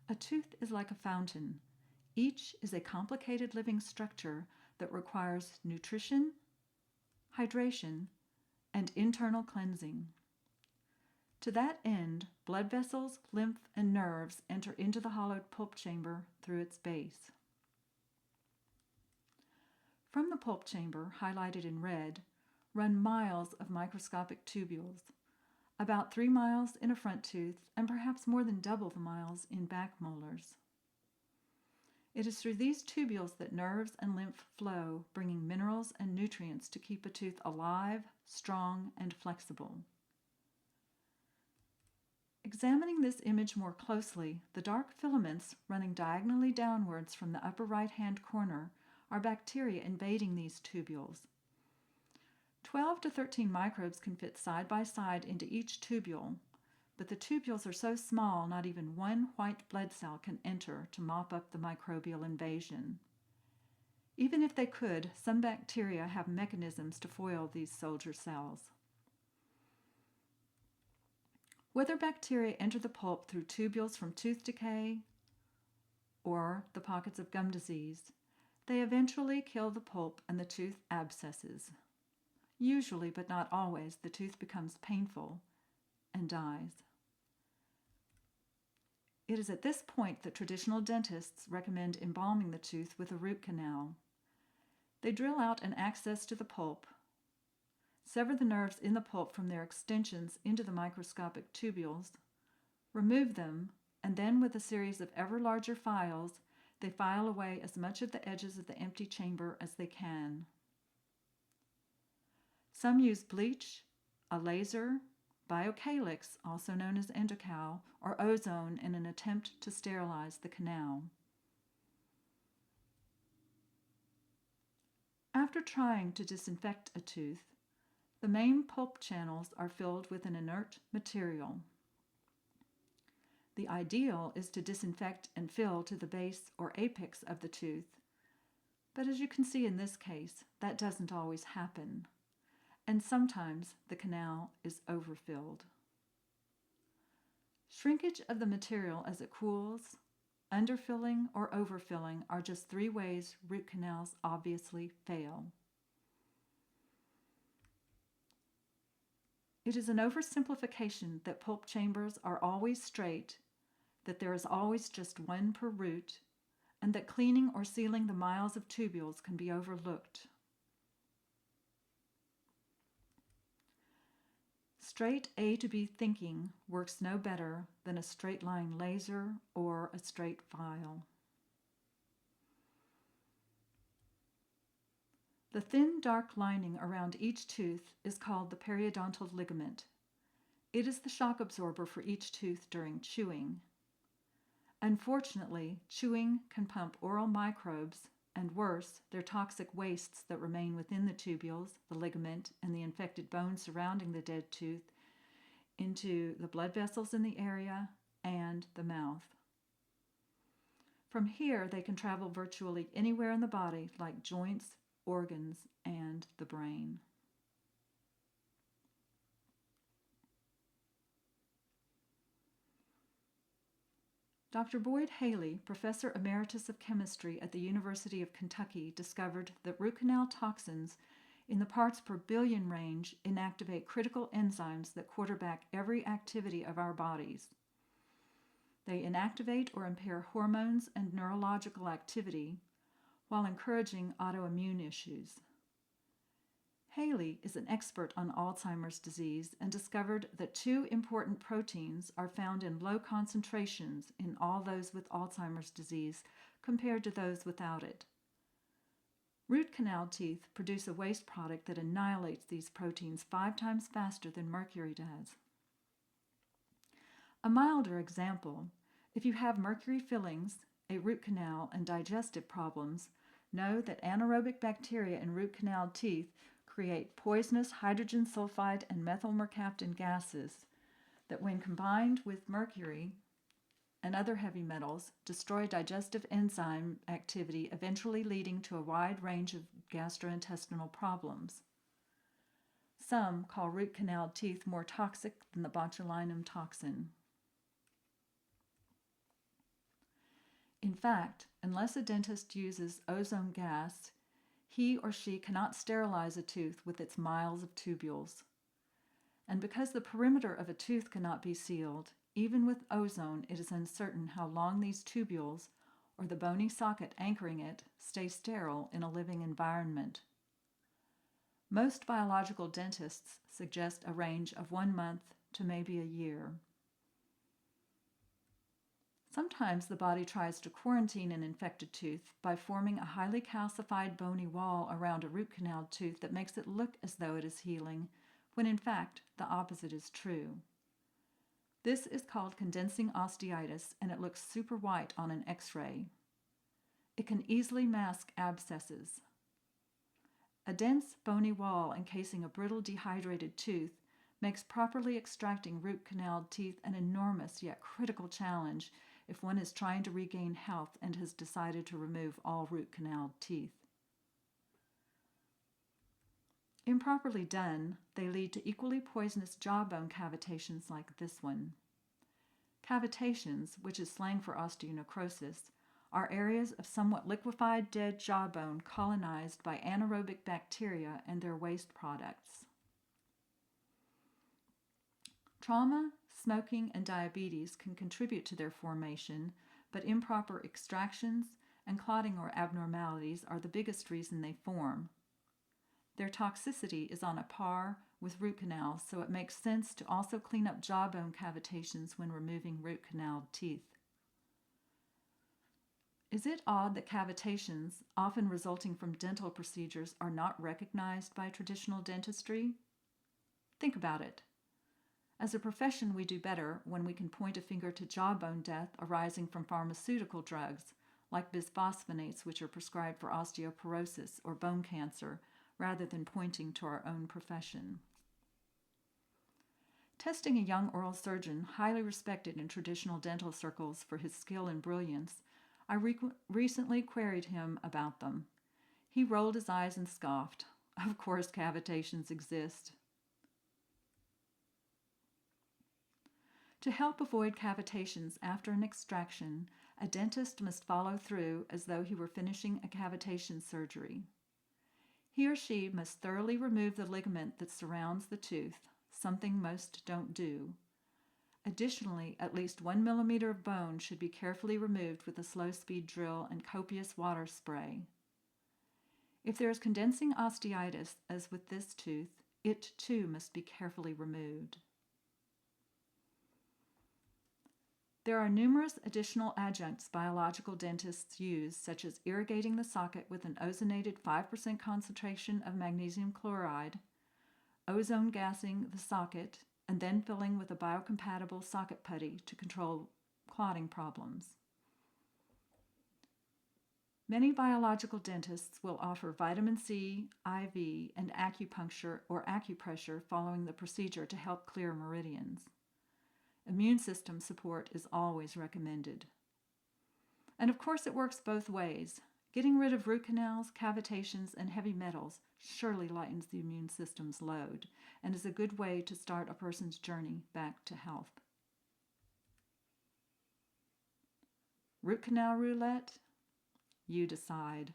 A tooth is like a fountain. Each is a complicated living structure that requires nutrition, hydration, and internal cleansing. To that end, blood vessels, lymph, and nerves enter into the hollowed pulp chamber through its base. From the pulp chamber, highlighted in red, run miles of microscopic tubules, about 3 miles in a front tooth and perhaps more than double the miles in back molars. It is through these tubules that nerves and lymph flow, bringing minerals and nutrients to keep a tooth alive, strong, and flexible. Examining this image more closely, the dark filaments running diagonally downwards from the upper right-hand corner are bacteria invading these tubules. 12 to 13 microbes can fit side by side into each tubule, but the tubules are so small not even one white blood cell can enter to mop up the microbial invasion. Even if they could, some bacteria have mechanisms to foil these soldier cells. Whether bacteria enter the pulp through tubules from tooth decay or the pockets of gum disease, they eventually kill the pulp and the tooth abscesses. Usually, but not always, the tooth becomes painful and dies. It is at this point that traditional dentists recommend embalming the tooth with a root canal. They drill out an access to the pulp, sever the nerves in the pulp from their extensions into the microscopic tubules, remove them, and then with a series of ever larger files, they file away as much of the edges of the empty chamber as they can. Some use bleach, a laser, biocalyx, also known as endocal, or ozone in an attempt to sterilize the canal. After trying to disinfect a tooth, the main pulp channels are filled with an inert material. The ideal is to disinfect and fill to the base or apex of the tooth, but as you can see in this case, that doesn't always happen, and sometimes the canal is overfilled. Shrinkage of the material as it cools, underfilling, or overfilling are just 3 ways root canals obviously fail. It is an oversimplification that pulp chambers are always straight, that there is always just one per root, and that cleaning or sealing the miles of tubules can be overlooked. Straight A to B thinking works no better than a straight line laser or a straight file. The thin, dark lining around each tooth is called the periodontal ligament. It is the shock absorber for each tooth during chewing. Unfortunately, chewing can pump oral microbes, and worse, their toxic wastes that remain within the tubules, the ligament, and the infected bone surrounding the dead tooth, into the blood vessels in the area and the mouth. From here, they can travel virtually anywhere in the body, like joints, organs, and the brain. Dr. Boyd Haley, Professor Emeritus of Chemistry at the University of Kentucky, discovered that root canal toxins in the parts per billion range inactivate critical enzymes that quarterback every activity of our bodies. They inactivate or impair hormones and neurological activity while encouraging autoimmune issues. Haley is an expert on Alzheimer's disease and discovered that 2 important proteins are found in low concentrations in all those with Alzheimer's disease compared to those without it. Root canal teeth produce a waste product that annihilates these proteins 5 times faster than mercury does. A milder example, if you have mercury fillings, a root canal, and digestive problems, know that anaerobic bacteria in root canal teeth create poisonous hydrogen sulfide and methyl mercaptan gases that, when combined with mercury and other heavy metals, destroy digestive enzyme activity, eventually leading to a wide range of gastrointestinal problems. Some call root canal teeth more toxic than the botulinum toxin. fact, unless a dentist uses ozone gas, he or she cannot sterilize a tooth with its miles of tubules. And because the perimeter of a tooth cannot be sealed, even with ozone, it is uncertain how long these tubules, or the bony socket anchoring it, stay sterile in a living environment. Most biological dentists suggest a range of 1 month to maybe a year. Sometimes the body tries to quarantine an infected tooth by forming a highly calcified bony wall around a root canal tooth that makes it look as though it is healing, when in fact the opposite is true. This is called condensing osteitis, and it looks super white on an X-ray. It can easily mask abscesses. A dense bony wall encasing a brittle dehydrated tooth makes properly extracting root canal teeth an enormous yet critical challenge if one is trying to regain health and has decided to remove all root canal teeth. Improperly done, they lead to equally poisonous jawbone cavitations like this one. Cavitations, which is slang for osteonecrosis, are areas of somewhat liquefied dead jawbone colonized by anaerobic bacteria and their waste products. Trauma, smoking, and diabetes can contribute to their formation, but improper extractions and clotting or abnormalities are the biggest reason they form. Their toxicity is on a par with root canals, so it makes sense to also clean up jawbone cavitations when removing root canal teeth. Is it odd that cavitations, often resulting from dental procedures, are not recognized by traditional dentistry? Think about it. As a profession, we do better when we can point a finger to jawbone death arising from pharmaceutical drugs, like bisphosphonates, which are prescribed for osteoporosis or bone cancer, rather than pointing to our own profession. Testing a young oral surgeon, highly respected in traditional dental circles for his skill and brilliance, I recently queried him about them. He rolled his eyes and scoffed. Of course, cavitations exist. To help avoid cavitations after an extraction, a dentist must follow through as though he were finishing a cavitation surgery. He or she must thoroughly remove the ligament that surrounds the tooth, something most don't do. Additionally, at least 1 millimeter of bone should be carefully removed with a slow-speed drill and copious water spray. If there is condensing osteitis, as with this tooth, it too must be carefully removed. There are numerous additional adjuncts biological dentists use, such as irrigating the socket with an ozonated 5% concentration of magnesium chloride, ozone gassing the socket, and then filling with a biocompatible socket putty to control clotting problems. Many biological dentists will offer vitamin C, IV, and acupuncture or acupressure following the procedure to help clear meridians. Immune system support is always recommended. And of course, it works both ways. Getting rid of root canals, cavitations, and heavy metals surely lightens the immune system's load and is a good way to start a person's journey back to health. Root canal roulette? You decide.